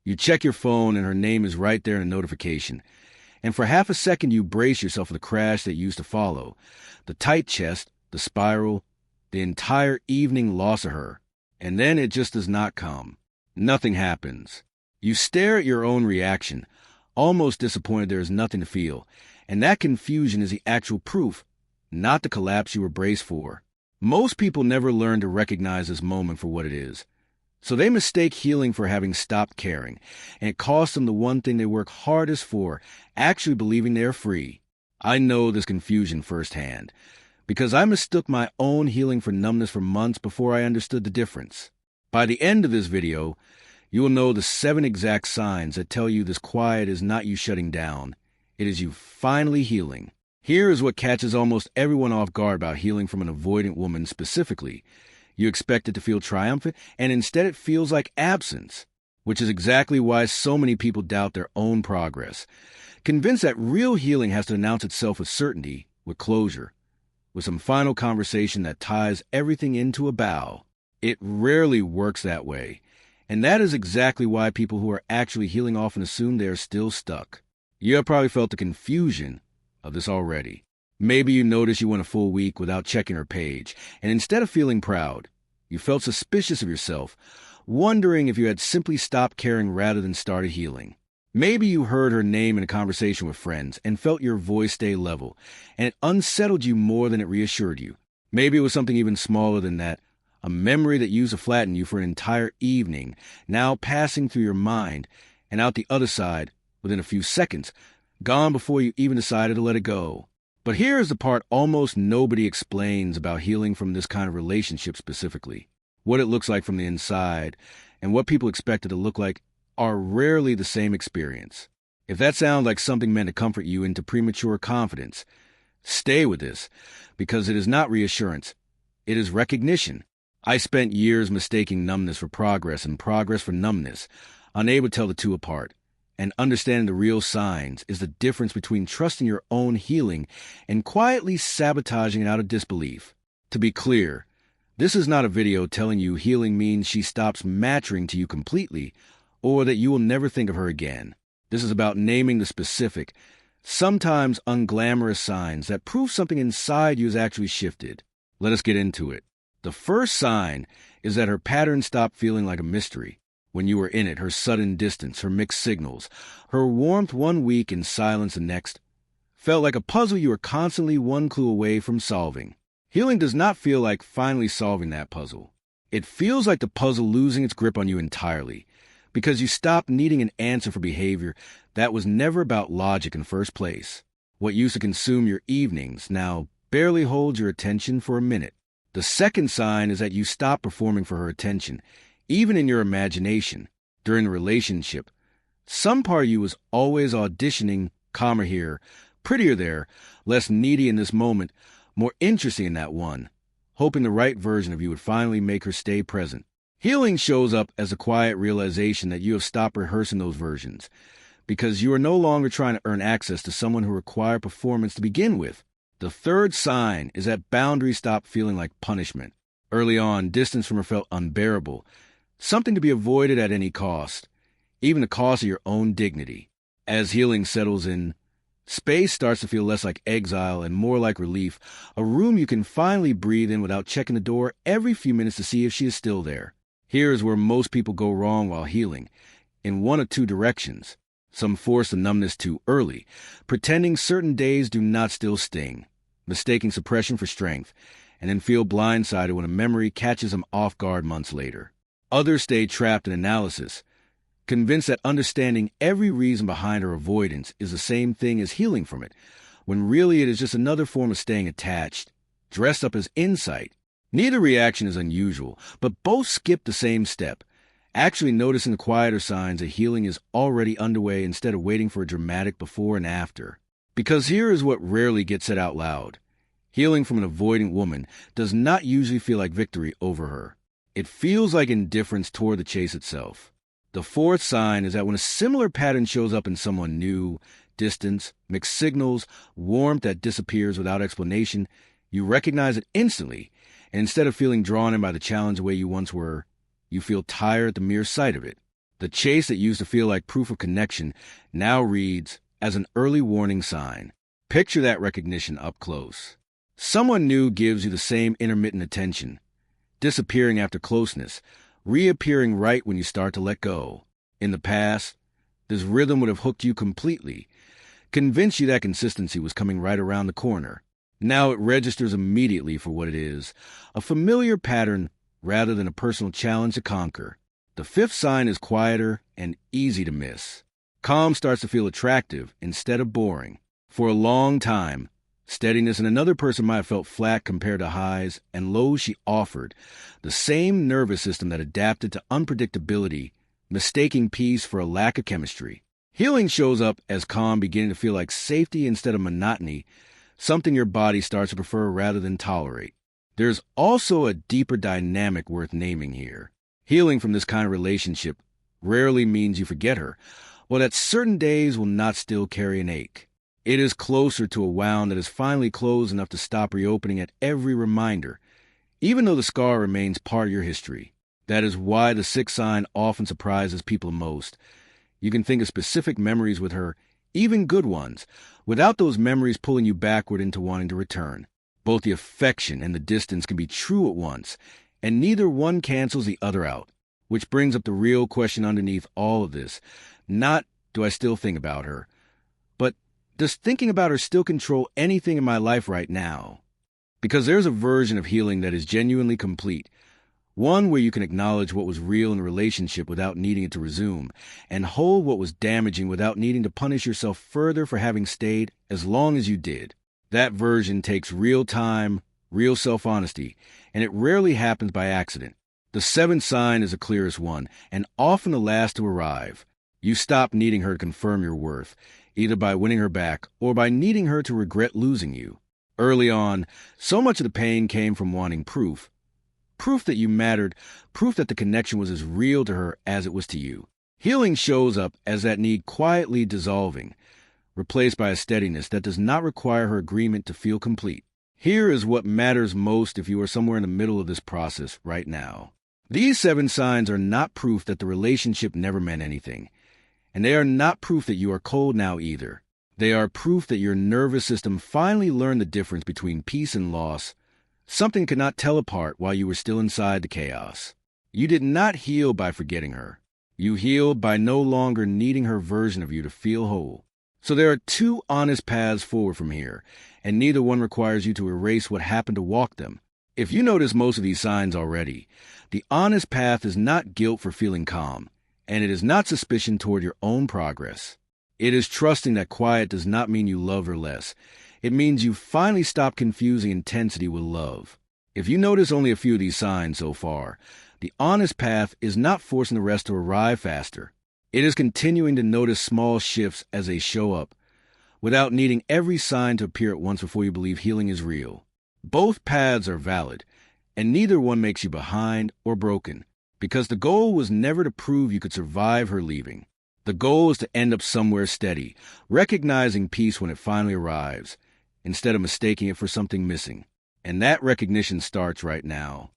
You check your phone and her name is right there in a notification. And for half a second you brace yourself for the crash that used to follow. The tight chest, the spiral, the entire evening loss of her. And then it just does not come. Nothing happens. You stare at your own reaction, almost disappointed there is nothing to feel. And that confusion is the actual proof, not the collapse you were braced for. Most people never learn to recognize this moment for what it is. So they mistake healing for having stopped caring, and it costs them the one thing they work hardest for, actually believing they are free. I know this confusion firsthand, because I mistook my own healing for numbness for months before I understood the difference. By the end of this video, you will know the 7 exact signs that tell you this quiet is not you shutting down. It is you finally healing. Here is what catches almost everyone off guard about healing from an avoidant woman specifically. You expect it to feel triumphant, and instead it feels like absence, which is exactly why so many people doubt their own progress. Convinced that real healing has to announce itself with certainty, with closure, with some final conversation that ties everything into a bow. It rarely works that way, and that is exactly why people who are actually healing often assume they are still stuck. You have probably felt the confusion of this already. Maybe you noticed you went a full week without checking her page, and instead of feeling proud, you felt suspicious of yourself, wondering if you had simply stopped caring rather than started healing. Maybe you heard her name in a conversation with friends and felt your voice stay level, and it unsettled you more than it reassured you. Maybe it was something even smaller than that, a memory that used to flatten you for an entire evening, now passing through your mind and out the other side within a few seconds, gone before you even decided to let it go. But here is the part almost nobody explains about healing from this kind of relationship specifically. What it looks like from the inside and what people expect it to look like are rarely the same experience. If that sounds like something meant to comfort you into premature confidence, stay with this, because it is not reassurance. It is recognition. I spent years mistaking numbness for progress and progress for numbness, unable to tell the two apart. And understanding the real signs is the difference between trusting your own healing and quietly sabotaging it out of disbelief. To be clear, this is not a video telling you healing means she stops mattering to you completely or that you will never think of her again. This is about naming the specific, sometimes unglamorous signs that prove something inside you has actually shifted. Let us get into it. The first sign is that her pattern stopped feeling like a mystery. When you were in it, her sudden distance, her mixed signals, her warmth one week and silence the next, felt like a puzzle you were constantly one clue away from solving. Healing does not feel like finally solving that puzzle. It feels like the puzzle losing its grip on you entirely, because you stopped needing an answer for behavior that was never about logic in the first place. What used to consume your evenings now barely holds your attention for a minute. The second sign is that you stop performing for her attention, even in your imagination. During the relationship, some part of you was always auditioning, calmer here, prettier there, less needy in this moment, more interesting in that one, hoping the right version of you would finally make her stay present. Healing shows up as a quiet realization that you have stopped rehearsing those versions, because you are no longer trying to earn access to someone who required performance to begin with. The third sign is that boundaries stop feeling like punishment. Early on, distance from her felt unbearable, something to be avoided at any cost, even the cost of your own dignity. As healing settles in, space starts to feel less like exile and more like relief, a room you can finally breathe in without checking the door every few minutes to see if she is still there. Here is where most people go wrong while healing, in one of two directions. Some force the numbness too early, pretending certain days do not still sting, mistaking suppression for strength, and then feel blindsided when a memory catches them off guard months later. Others stay trapped in analysis, convinced that understanding every reason behind her avoidance is the same thing as healing from it, when really it is just another form of staying attached, dressed up as insight. Neither reaction is unusual, but both skip the same step, actually noticing the quieter signs that healing is already underway instead of waiting for a dramatic before and after. Because here is what rarely gets said out loud. Healing from an avoidant woman does not usually feel like victory over her. It feels like indifference toward the chase itself. The fourth sign is that when a similar pattern shows up in someone new, distance, mixed signals, warmth that disappears without explanation, you recognize it instantly, and instead of feeling drawn in by the challenge the way you once were, you feel tired at the mere sight of it. The chase that used to feel like proof of connection now reads as an early warning sign. Picture that recognition up close. Someone new gives you the same intermittent attention, disappearing after closeness, reappearing right when you start to let go. In the past, this rhythm would have hooked you completely, convinced you that consistency was coming right around the corner. Now it registers immediately for what it is, a familiar pattern rather than a personal challenge to conquer. The fifth sign is quieter and easy to miss. Calm starts to feel attractive instead of boring. For a long time, steadiness in another person might have felt flat compared to highs and lows she offered, the same nervous system that adapted to unpredictability, mistaking peace for a lack of chemistry. Healing shows up as calm beginning to feel like safety instead of monotony, something your body starts to prefer rather than tolerate. There's also a deeper dynamic worth naming here. Healing from this kind of relationship rarely means you forget her, or that certain days will not still carry an ache. It is closer to a wound that is finally closed enough to stop reopening at every reminder, even though the scar remains part of your history. That is why the sixth sign often surprises people most. You can think of specific memories with her, even good ones, without those memories pulling you backward into wanting to return. Both the affection and the distance can be true at once, and neither one cancels the other out, which brings up the real question underneath all of this. Not, do I still think about her, but does thinking about her still control anything in my life right now? Because there's a version of healing that is genuinely complete, one where you can acknowledge what was real in the relationship without needing it to resume, and hold what was damaging without needing to punish yourself further for having stayed as long as you did. That version takes real time, real self-honesty, and it rarely happens by accident. The seventh sign is the clearest one, and often the last to arrive. You stop needing her to confirm your worth, either by winning her back or by needing her to regret losing you. Early on, so much of the pain came from wanting proof. Proof that you mattered, proof that the connection was as real to her as it was to you. Healing shows up as that need quietly dissolving, replaced by a steadiness that does not require her agreement to feel complete. Here is what matters most if you are somewhere in the middle of this process right now. These seven signs are not proof that the relationship never meant anything, and they are not proof that you are cold now either. They are proof that your nervous system finally learned the difference between peace and loss, something it could not tell apart while you were still inside the chaos. You did not heal by forgetting her. You healed by no longer needing her version of you to feel whole. So there are two honest paths forward from here, and neither one requires you to erase what happened to walk them. If you notice most of these signs already, the honest path is not guilt for feeling calm, and it is not suspicion toward your own progress. It is trusting that quiet does not mean you love her less. It means you finally stop confusing intensity with love. If you notice only a few of these signs so far, the honest path is not forcing the rest to arrive faster. It is continuing to notice small shifts as they show up, without needing every sign to appear at once before you believe healing is real. Both paths are valid, and neither one makes you behind or broken, because the goal was never to prove you could survive her leaving. The goal is to end up somewhere steady, recognizing peace when it finally arrives, instead of mistaking it for something missing. And that recognition starts right now.